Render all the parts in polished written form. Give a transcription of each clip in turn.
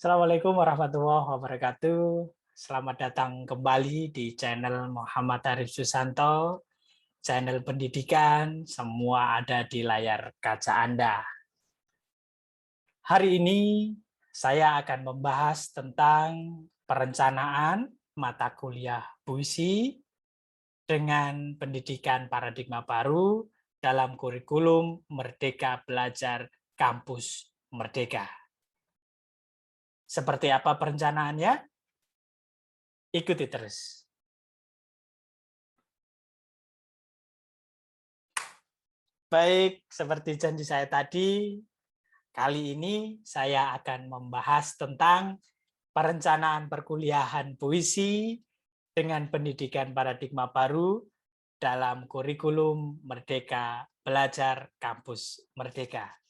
Assalamualaikum warahmatullahi wabarakatuh. Selamat datang kembali di channel Muhammad Arif Susanto, channel pendidikan, semua ada di layar kaca Anda. Hari ini saya akan membahas tentang perencanaan mata kuliah puisi dengan pendidikan paradigma baru dalam kurikulum Merdeka Belajar Kampus Merdeka. Seperti apa perencanaannya? Ikuti terus. Baik, seperti janji saya tadi, kali ini saya akan membahas tentang perencanaan perkuliahan puisi dengan pendidikan paradigma baru dalam kurikulum Merdeka Belajar Kampus Merdeka.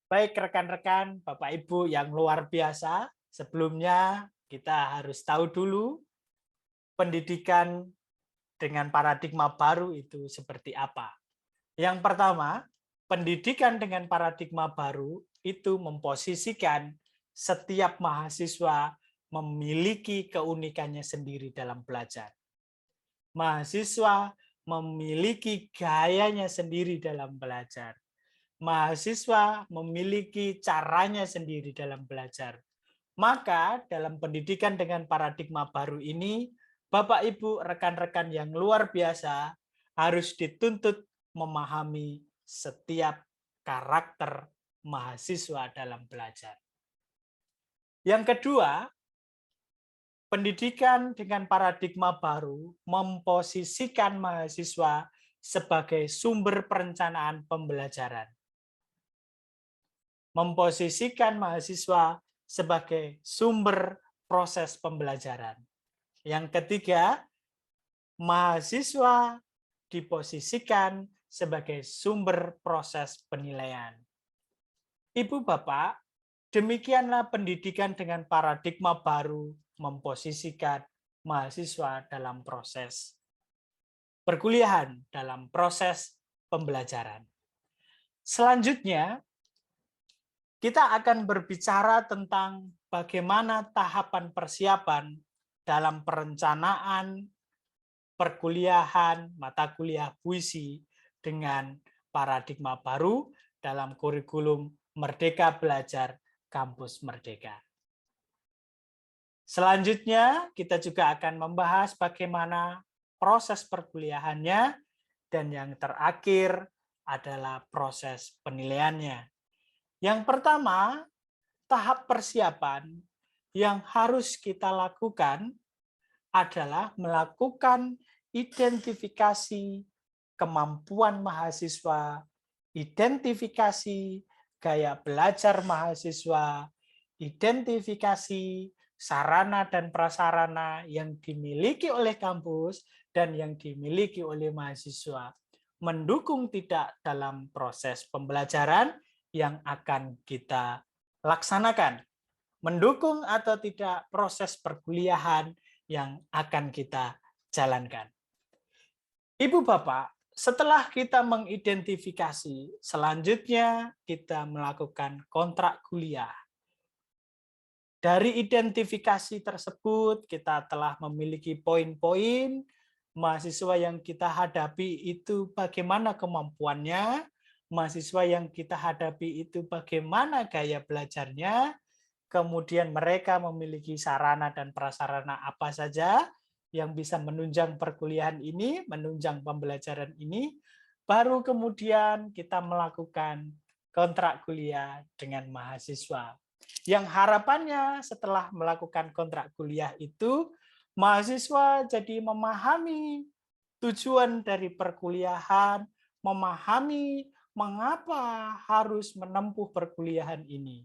Baik rekan-rekan, Bapak Ibu yang luar biasa, sebelumnya kita harus tahu dulu pendidikan dengan paradigma baru itu seperti apa. Yang pertama, pendidikan dengan paradigma baru itu memposisikan setiap mahasiswa memiliki keunikannya sendiri dalam belajar. Mahasiswa memiliki gayanya sendiri dalam belajar. Mahasiswa memiliki caranya sendiri dalam belajar. Maka dalam pendidikan dengan paradigma baru ini, Bapak Ibu rekan-rekan yang luar biasa harus dituntut memahami setiap karakter mahasiswa dalam belajar. Yang kedua, pendidikan dengan paradigma baru memposisikan mahasiswa sebagai sumber perencanaan pembelajaran. Memposisikan mahasiswa sebagai sumber proses pembelajaran. Yang ketiga, mahasiswa diposisikan sebagai sumber proses penilaian. Ibu Bapak, demikianlah pendidikan dengan paradigma baru memposisikan mahasiswa dalam proses perkuliahan, dalam proses pembelajaran. Selanjutnya, kita akan berbicara tentang bagaimana tahapan persiapan dalam perencanaan perkuliahan mata kuliah puisi dengan paradigma baru dalam kurikulum Merdeka Belajar Kampus Merdeka. Selanjutnya, kita juga akan membahas bagaimana proses perkuliahannya, dan yang terakhir adalah proses penilaiannya. Yang pertama, tahap persiapan yang harus kita lakukan adalah melakukan identifikasi kemampuan mahasiswa, identifikasi gaya belajar mahasiswa, identifikasi sarana dan prasarana yang dimiliki oleh kampus dan yang dimiliki oleh mahasiswa, mendukung tidak dalam proses pembelajaran yang akan kita laksanakan, mendukung atau tidak proses perkuliahan yang akan kita jalankan. Ibu Bapak, setelah kita mengidentifikasi, selanjutnya kita melakukan kontrak kuliah. Dari identifikasi tersebut, kita telah memiliki poin-poin mahasiswa yang kita hadapi itu bagaimana kemampuannya, mahasiswa yang kita hadapi itu bagaimana gaya belajarnya, kemudian mereka memiliki sarana dan prasarana apa saja yang bisa menunjang perkuliahan ini, menunjang pembelajaran ini, baru kemudian kita melakukan kontrak kuliah dengan mahasiswa. Yang harapannya setelah melakukan kontrak kuliah itu, mahasiswa jadi memahami tujuan dari perkuliahan, memahami mengapa harus menempuh perkuliahan ini.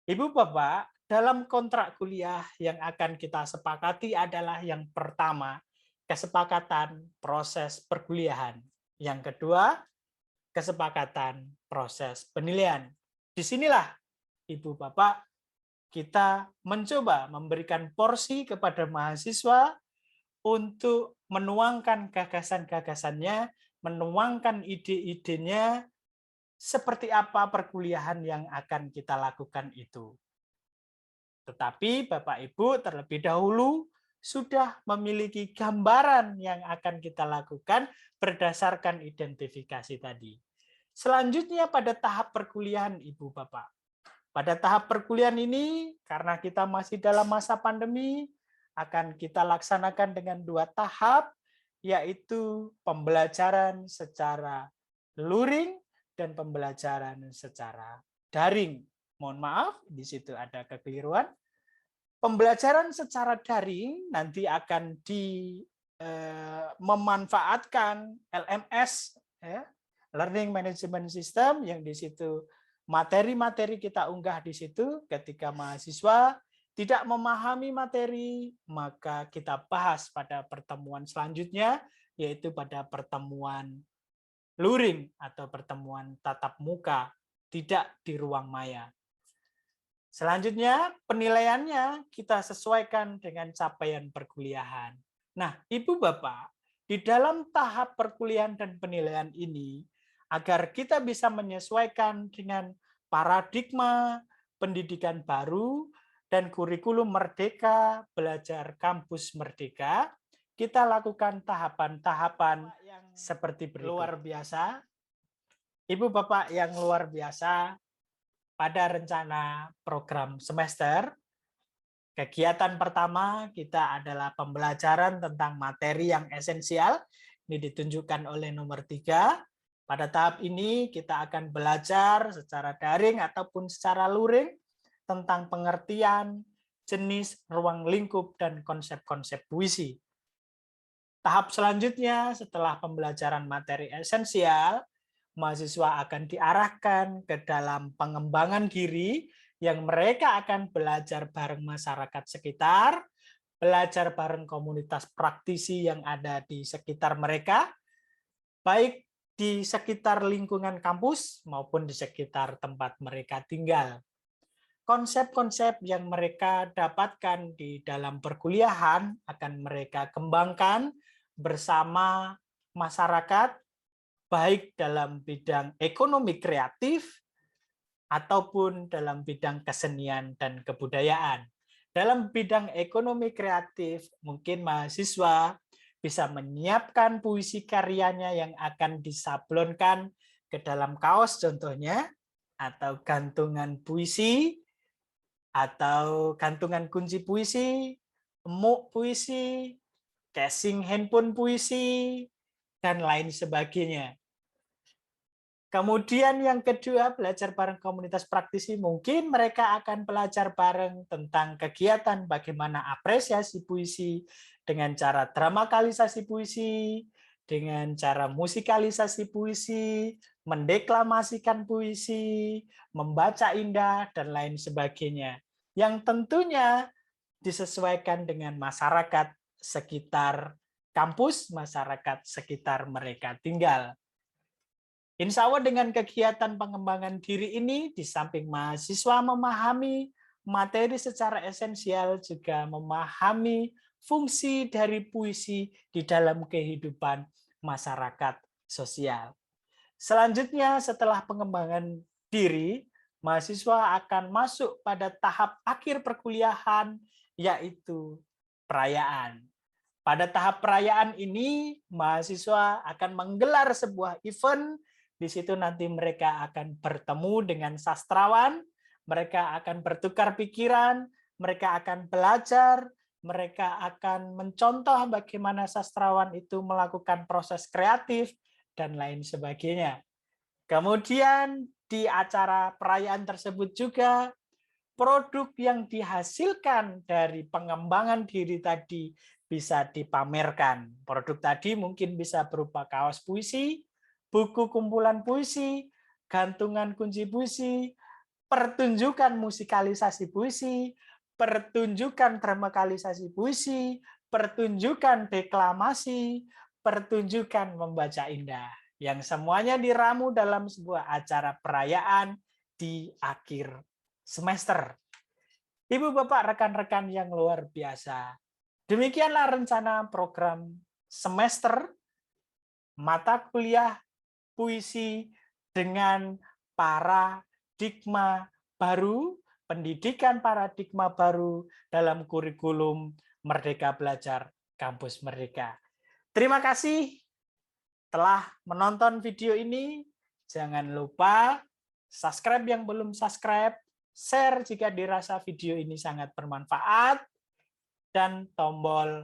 Ibu Bapak, dalam kontrak kuliah yang akan kita sepakati adalah yang pertama, kesepakatan proses perkuliahan. Yang kedua, kesepakatan proses penilaian. Disinilah, Ibu Bapak, kita mencoba memberikan porsi kepada mahasiswa untuk menuangkan gagasan-gagasannya, menuangkan ide-idenya, seperti apa perkuliahan yang akan kita lakukan itu. Tetapi Bapak Ibu terlebih dahulu sudah memiliki gambaran yang akan kita lakukan berdasarkan identifikasi tadi. Selanjutnya pada tahap perkuliahan Ibu Bapak. Pada tahap perkuliahan ini, karena kita masih dalam masa pandemi, akan kita laksanakan dengan 2 tahap, yaitu pembelajaran secara luring dan pembelajaran secara daring. Mohon maaf, di situ ada kekeliruan. Pembelajaran secara daring nanti akan memanfaatkan LMS, ya, Learning Management System, yang di situ materi-materi kita unggah di situ. Ketika mahasiswa tidak memahami materi, maka kita bahas pada pertemuan selanjutnya, yaitu pada pertemuan luring atau pertemuan tatap muka, tidak di ruang maya. Selanjutnya, penilaiannya kita sesuaikan dengan capaian perkuliahan. Nah, Ibu Bapak, di dalam tahap perkuliahan dan penilaian ini, agar kita bisa menyesuaikan dengan paradigma pendidikan baru dan kurikulum merdeka, belajar kampus merdeka, kita lakukan tahapan-tahapan seperti berikut. Luar biasa. Ibu Bapak yang luar biasa, pada rencana program semester, kegiatan pertama kita adalah pembelajaran tentang materi yang esensial. Ini ditunjukkan oleh nomor 3. Pada tahap ini kita akan belajar secara daring ataupun secara luring tentang pengertian, jenis, ruang lingkup, dan konsep-konsep puisi. Tahap selanjutnya setelah pembelajaran materi esensial, mahasiswa akan diarahkan ke dalam pengembangan diri yang mereka akan belajar bareng masyarakat sekitar, belajar bareng komunitas praktisi yang ada di sekitar mereka, baik di sekitar lingkungan kampus maupun di sekitar tempat mereka tinggal. Konsep-konsep yang mereka dapatkan di dalam perkuliahan akan mereka kembangkan bersama masyarakat, baik dalam bidang ekonomi kreatif ataupun dalam bidang kesenian dan kebudayaan. Dalam bidang ekonomi kreatif, mungkin mahasiswa bisa menyiapkan puisi karyanya yang akan disablonkan ke dalam kaos contohnya, atau gantungan puisi, atau gantungan kunci puisi, emuk puisi, casing handphone puisi, dan lain sebagainya. Kemudian yang kedua, belajar bareng komunitas praktisi, mungkin mereka akan belajar bareng tentang kegiatan bagaimana apresiasi puisi, dengan cara dramakalisasi puisi, dengan cara musikalisasi puisi, mendeklamasikan puisi, membaca indah, dan lain sebagainya. Yang tentunya disesuaikan dengan masyarakat sekitar kampus, masyarakat sekitar mereka tinggal. Insya Allah dengan kegiatan pengembangan diri ini, di samping mahasiswa memahami materi secara esensial, juga memahami fungsi dari puisi di dalam kehidupan masyarakat sosial. Selanjutnya, setelah pengembangan diri, mahasiswa akan masuk pada tahap akhir perkuliahan, yaitu perayaan. Pada tahap perayaan ini, mahasiswa akan menggelar sebuah event. Di situ nanti mereka akan bertemu dengan sastrawan, mereka akan bertukar pikiran, mereka akan belajar, mereka akan mencontoh bagaimana sastrawan itu melakukan proses kreatif, dan lain sebagainya. Kemudian di acara perayaan tersebut juga, produk yang dihasilkan dari pengembangan diri tadi bisa dipamerkan. Produk tadi mungkin bisa berupa kaos puisi, buku kumpulan puisi, gantungan kunci puisi, pertunjukan musikalisasi puisi, pertunjukan dramakalisasi puisi, pertunjukan deklamasi, pertunjukan membaca indah, yang semuanya diramu dalam sebuah acara perayaan di akhir semester. Ibu, Bapak, rekan-rekan yang luar biasa, demikianlah rencana program semester mata kuliah puisi dengan paradigma baru pendidikan paradigma baru dalam kurikulum Merdeka Belajar Kampus Merdeka. Terima kasih telah menonton video ini. Jangan lupa subscribe yang belum subscribe, share jika dirasa video ini sangat bermanfaat, dan tombol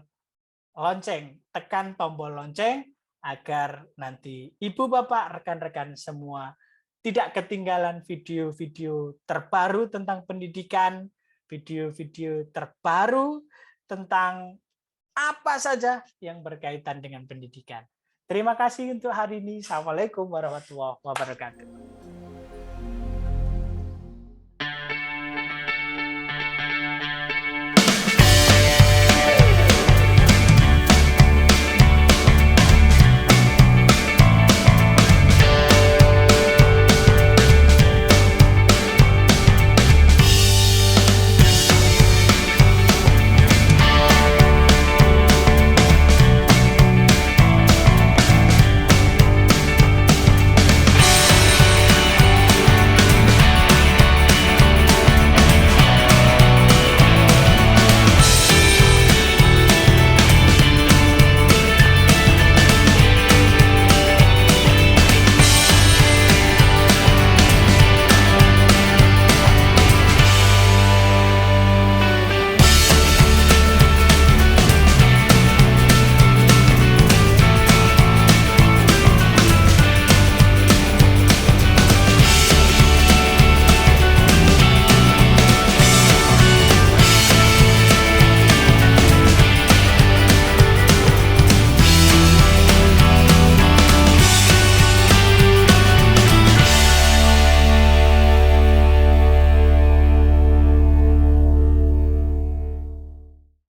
lonceng, tekan tombol lonceng agar nanti Ibu, Bapak, rekan-rekan semua tidak ketinggalan video-video terbaru tentang pendidikan, video-video terbaru tentang apa saja yang berkaitan dengan pendidikan. Terima kasih untuk hari ini. Assalamualaikum warahmatullahi wabarakatuh.